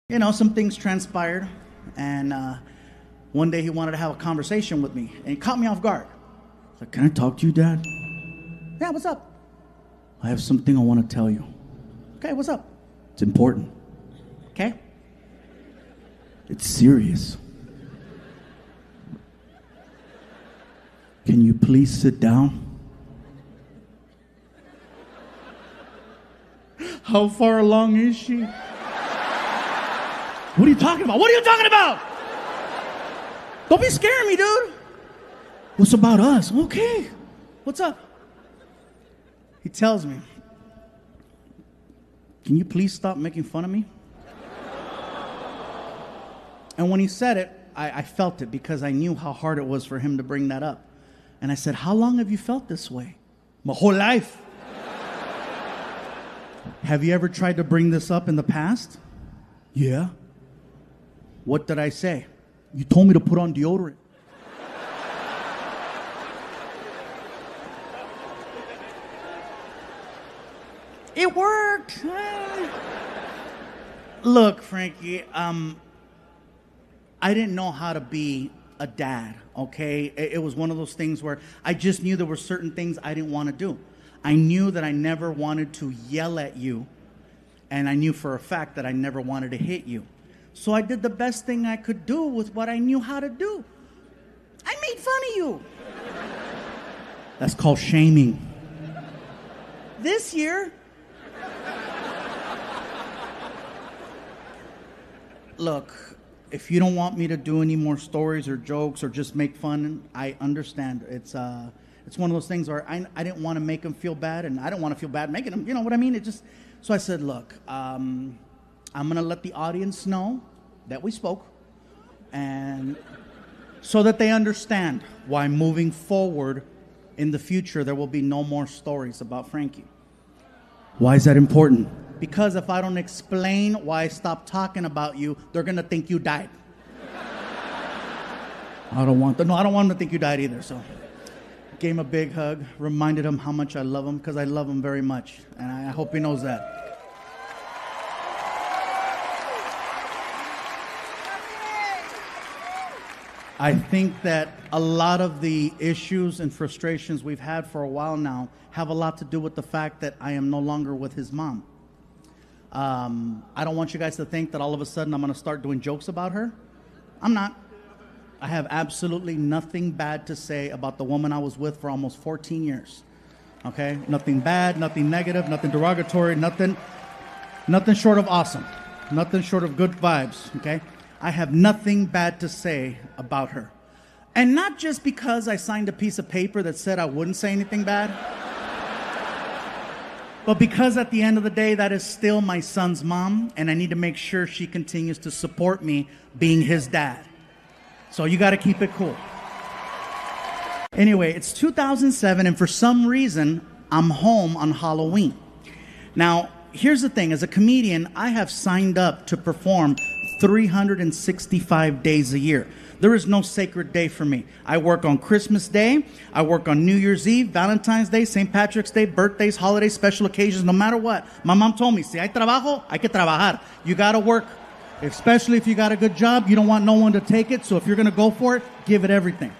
Some things transpired, and one day he wanted to have a conversation with me, and he caught me off guard. He's like, "Can I talk to you, Dad?" "Yeah, what's up?" "I have something I want to tell you." "Okay, what's up?" "It's important." "Okay." "It's serious." "Can you please sit down?" "How far along is she?" "What are you talking about? What are you talking about? Don't be scaring me, dude." "What's about us?" "Okay. What's up?" He tells me, "Can you please stop making fun of me?" And when he said it, I felt it because I knew how hard it was for him to bring that up. And I said, "How long have you felt this way?" "My whole life." "Have you ever tried to bring this up in the past?" "Yeah." "What did I say?" "You told me to put on deodorant." It worked. Look, Frankie, I didn't know how to be a dad, okay? It was one of those things where I just knew there were certain things I didn't want to do. I knew that I never wanted to yell at you, and I knew for a fact that I never wanted to hit you. So I did the best thing I could do with what I knew how to do. I made fun of you. That's called shaming. This year, look, if you don't want me to do any more stories or jokes or just make fun, I understand. It's one of those things where I didn't want to make him feel bad, and I don't want to feel bad making him, you know what I mean? So I said, look, I'm going to let the audience know that we spoke, and so that they understand why moving forward in the future there will be no more stories about Frankie. Why is that important? Because if I don't explain why I stopped talking about you, they're going to think you died. I don't want them to think you died either, so gave him a big hug, reminded him how much I love him, because I love him very much, and I hope he knows that. I think that a lot of the issues and frustrations we've had for a while now have a lot to do with the fact that I am no longer with his mom. I don't want you guys to think that all of a sudden I'm going to start doing jokes about her. I'm not. I have absolutely nothing bad to say about the woman I was with for almost 14 years. Okay? Nothing bad, nothing negative, nothing derogatory, nothing short of awesome. Nothing short of good vibes. Okay? I have nothing bad to say about her. And not just because I signed a piece of paper that said I wouldn't say anything bad, but because at the end of the day, that is still my son's mom, and I need to make sure she continues to support me being his dad. So you got to keep it cool. Anyway, it's 2007, and for some reason, I'm home on Halloween. Now, here's the thing. As a comedian, I have signed up to perform 365 days a year. There is no sacred day for me. I work on Christmas Day, I work on New Year's Eve, Valentine's Day, St. Patrick's Day, birthdays, holidays, special occasions, no matter what. My mom told me, si hay trabajo, hay que trabajar. You gotta work, especially if you got a good job. You don't want no one to take it, so if you're gonna go for it, give it everything.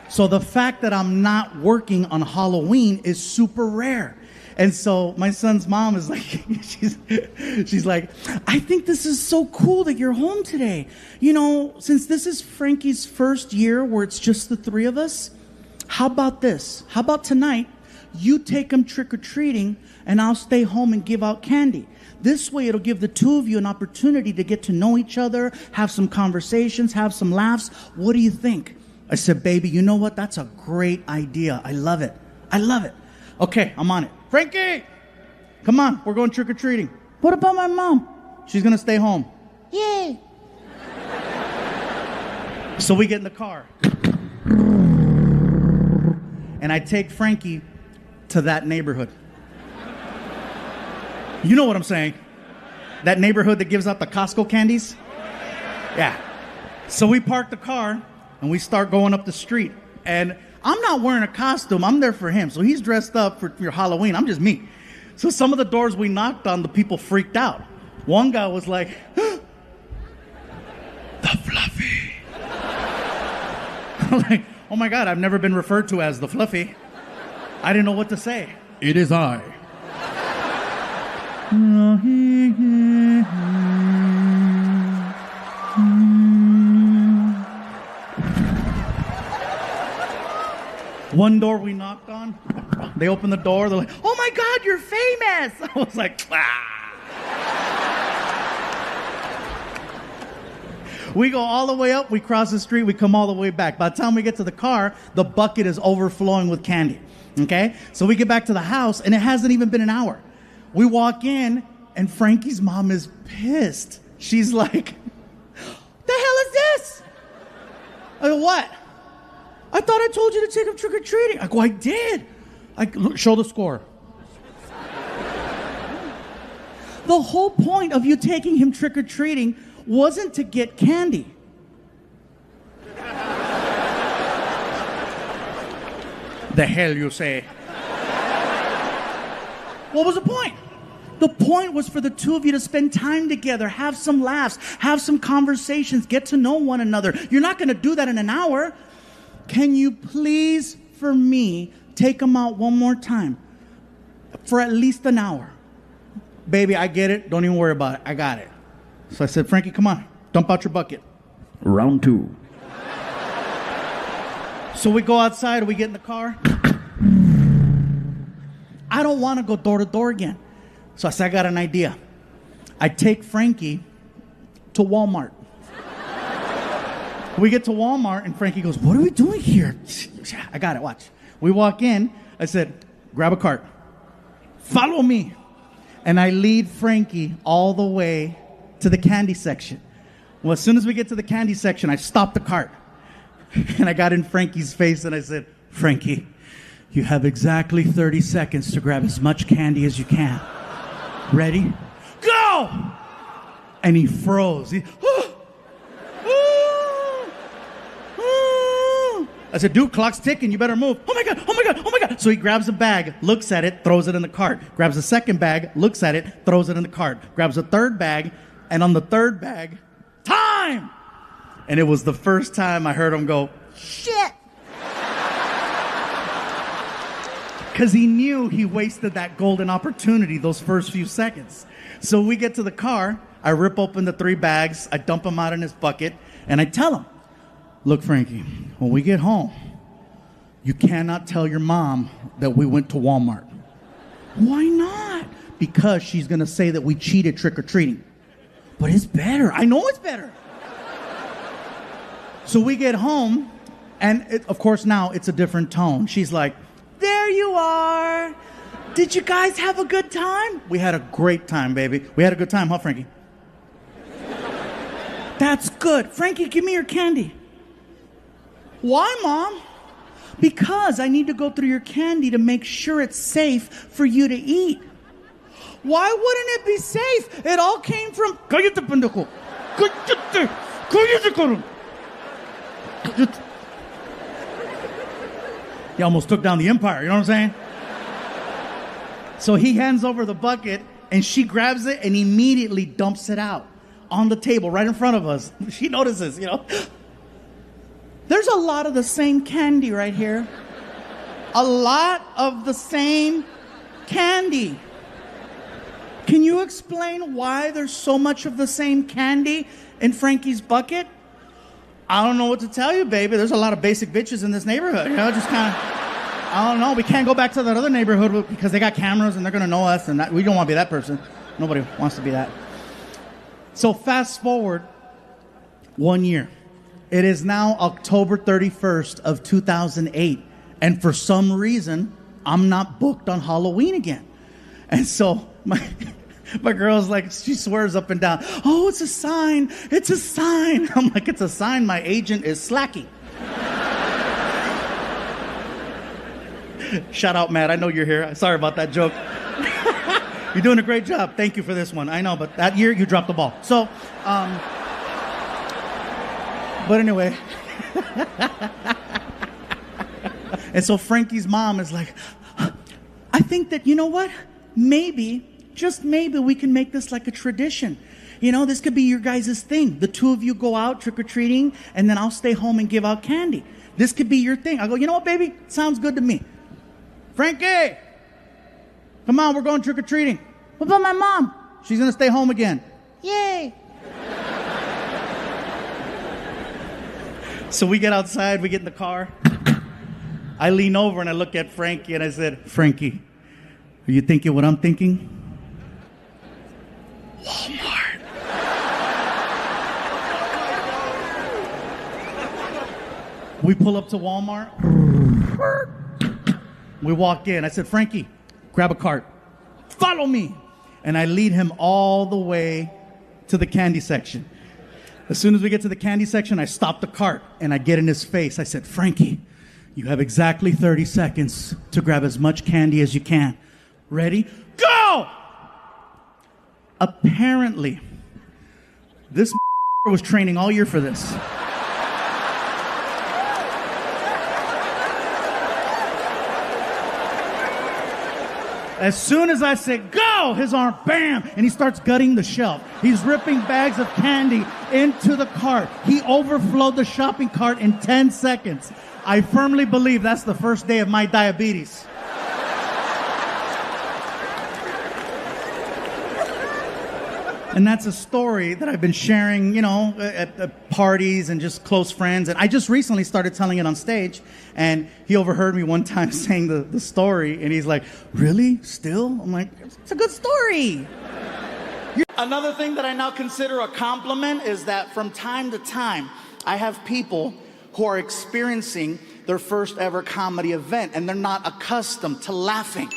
So the fact that I'm not working on Halloween is super rare. And so my son's mom is like, she's like, "I think this is so cool that you're home today. You know, since this is Frankie's first year where it's just the three of us, how about this? How about tonight, you take him trick-or-treating and I'll stay home and give out candy. This way it'll give the two of you an opportunity to get to know each other, have some conversations, have some laughs. What do you think?" I said, "Baby, you know what? That's a great idea. I love it. I love it. Okay, I'm on it. Frankie, come on, we're going trick-or-treating." "What about my mom?" "She's going to stay home." "Yay." So we get in the car. And I take Frankie to that neighborhood. You know what I'm saying? That neighborhood that gives out the Costco candies? Yeah. So we park the car and we start going up the street. And I'm not wearing a costume. I'm there for him. So he's dressed up for Halloween. I'm just me. So some of the doors we knocked on, the people freaked out. One guy was like, Like, oh my God, I've never been referred to as the Fluffy. I didn't know what to say. It is I. One door we knocked on, they opened the door, they're like, oh my God, you're famous. I was like, ah. We go all the way up, we cross the street, we come all the way back. By the time we get to the car, the bucket is overflowing with candy. Okay? So we get back to the house, and it hasn't even been an hour. We walk in, and Frankie's mom is pissed. She's like, the hell is this? I go, what? I thought I told you to take him trick-or-treating. I go, I did. Look, show the score. The whole point of you taking him trick-or-treating wasn't to get candy. The hell you say? What was the point? The point was for the two of you to spend time together, have some laughs, have some conversations, get to know one another. You're not going to do that in an hour. Can you please, for me, take him out one more time for at least an hour? Baby, I get it. Don't even worry about it. I got it. So I said, Frankie, come on. Dump out your bucket. Round 2. So we go outside. We get in the car. I don't want to go door to door again. So I said, I got an idea. I take Frankie to Walmart. We get to Walmart, and Frankie goes, what are we doing here? I got it, watch. We walk in. I said, grab a cart. Follow me. And I lead Frankie all the way to the candy section. Well, as soon as we get to the candy section, I stop the cart. And I got in Frankie's face, and I said, Frankie, you have exactly 30 seconds to grab as much candy as you can. Ready? Go! And he froze. I said, dude, clock's ticking. You better move. Oh, my God. Oh, my God. Oh, my God. So he grabs a bag, looks at it, throws it in the cart. Grabs a second bag, looks at it, throws it in the cart. Grabs a third bag, and on the third bag, time! And it was the first time I heard him go, shit! Because he knew he wasted that golden opportunity those first few seconds. So we get to the car. I rip open the 3 bags. I dump them out in his bucket. And I tell him, look, Frankie, when we get home, you cannot tell your mom that we went to Walmart. Why not? Because she's going to say that we cheated trick-or-treating. But it's better. I know it's better. So we get home, and of course now it's a different tone. She's like, there you are. Did you guys have a good time? We had a great time, baby. We had a good time, huh, Frankie? That's good. Frankie, give me your candy. Why, Mom? Because I need to go through your candy to make sure it's safe for you to eat. Why wouldn't it be safe? It all came from... Cállate, pendejo. Cállate. Cállate, cabrón. Cállate. He almost took down the empire, you know what I'm saying? So he hands over the bucket, and she grabs it and immediately dumps it out on the table right in front of us. She notices, you know. There's a lot of the same candy right here. A lot of the same candy. Can you explain why there's so much of the same candy in Frankie's bucket? I don't know what to tell you, baby. There's a lot of basic bitches in this neighborhood. You know, just kind of, I don't know. We can't go back to that other neighborhood because they got cameras and they're going to know us. And we don't want to be that person. Nobody wants to be that. So fast forward 1 year. It is now October 31st of 2008. And for some reason, I'm not booked on Halloween again. And so my girl's like, she swears up and down, oh, it's a sign. It's a sign. I'm like, it's a sign my agent is slacking. Shout out, Matt. I know you're here. Sorry about that joke. You're doing a great job. Thank you for this one. I know, but that year you dropped the ball. So, but anyway. And so Frankie's mom is like, I think that, you know what? Maybe, just maybe we can make this like a tradition. this could be your guys' thing. The two of you go out trick-or-treating, and then I'll stay home and give out candy. This could be your thing. I go, you know what, baby? Sounds good to me. Frankie, come on, we're going trick-or-treating. What about my mom? She's going to stay home again. Yay. So we get outside, we get in the car. I lean over and I look at Frankie and I said, Frankie, are you thinking what I'm thinking? Walmart. We pull up to Walmart. We walk in. I said, Frankie, grab a cart. Follow me. And I lead him all the way to the candy section. As soon as we get to the candy section, I stop the cart and I get in his face. I said, Frankie, you have exactly 30 seconds to grab as much candy as you can. Ready? Go! Apparently, this was training all year for this. As soon as I said, go, his arm, bam, and he starts gutting the shelf. He's ripping bags of candy into the cart. He overflowed the shopping cart in 10 seconds. I firmly believe that's the first day of my diabetes. And that's a story that I've been sharing, at parties and just close friends. And I just recently started telling it on stage. And he overheard me one time saying the story. And he's like, really? Still? I'm like, it's a good story. Another thing that I now consider a compliment is that from time to time, I have people who are experiencing their first ever comedy event. And they're not accustomed to laughing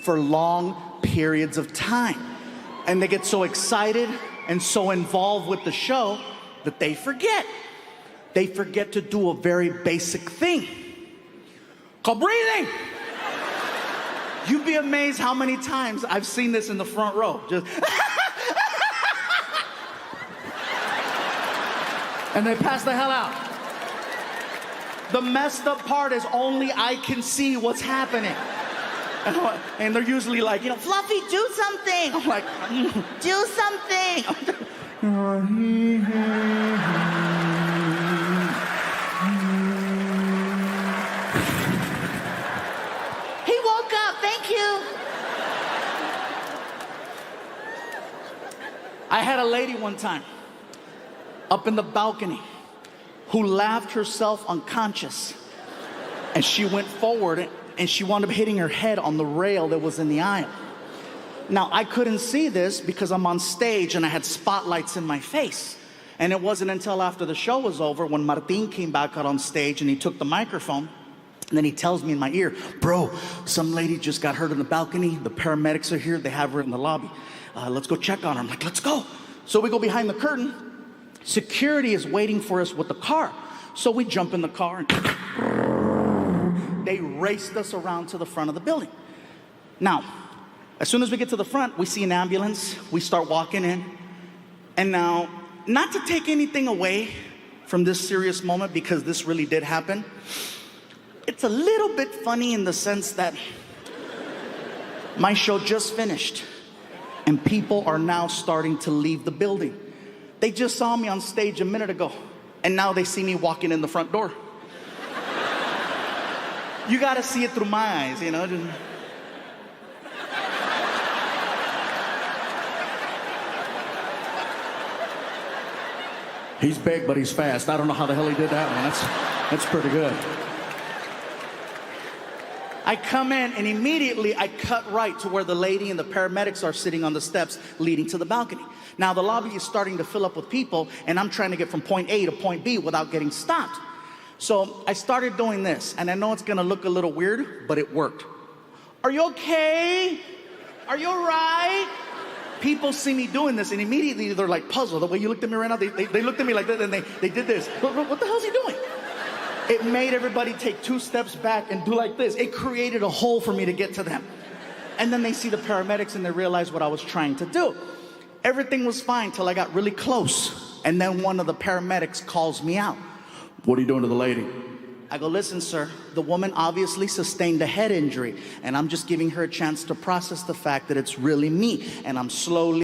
for long periods of time. And they get so excited and so involved with the show that they forget. They forget to do a very basic thing called breathing. You'd be amazed how many times I've seen this in the front row. Just and they pass the hell out. The messed up part is only I can see what's happening. And they're usually like, Fluffy, do something. I'm like, do something. He woke up, thank you. I had a lady one time up in the balcony who laughed herself unconscious. And she went forward and she wound up hitting her head on the rail that was in the aisle. Now, I couldn't see this because I'm on stage and I had spotlights in my face. And it wasn't until after the show was over when Martin came back out on stage and he took the microphone. And then he tells me in my ear, bro, some lady just got hurt on the balcony. The paramedics are here. They have her in the lobby. Let's go check on her. I'm like, let's go. So we go behind the curtain. Security is waiting for us with the car. So we jump in the car and they raced us around to the front of the building. Now, as soon as we get to the front, we see an ambulance. We start walking in. And now, not to take anything away from this serious moment, because this really did happen, it's a little bit funny in the sense that my show just finished and people are now starting to leave the building. They just saw me on stage a minute ago and now they see me walking in the front door. You gotta see it through my eyes, just... He's big, but he's fast. I don't know how the hell he did that one. That's pretty good. I come in and immediately I cut right to where the lady and the paramedics are sitting on the steps leading to the balcony. Now the lobby is starting to fill up with people and I'm trying to get from point A to point B without getting stopped. So I started doing this, and I know it's gonna look a little weird, but it worked. Are you okay? Are you all right? People see me doing this, and immediately they're like puzzled. The way you looked at me right now, they looked at me like that, and they did this. What the hell is he doing? It made everybody take 2 steps back and do like this. It created a hole for me to get to them. And then they see the paramedics, and they realize what I was trying to do. Everything was fine till I got really close, and then one of the paramedics calls me out. What are you doing to the lady? I go, listen, sir, the woman obviously sustained a head injury, and I'm just giving her a chance to process the fact that it's really me, and I'm slowly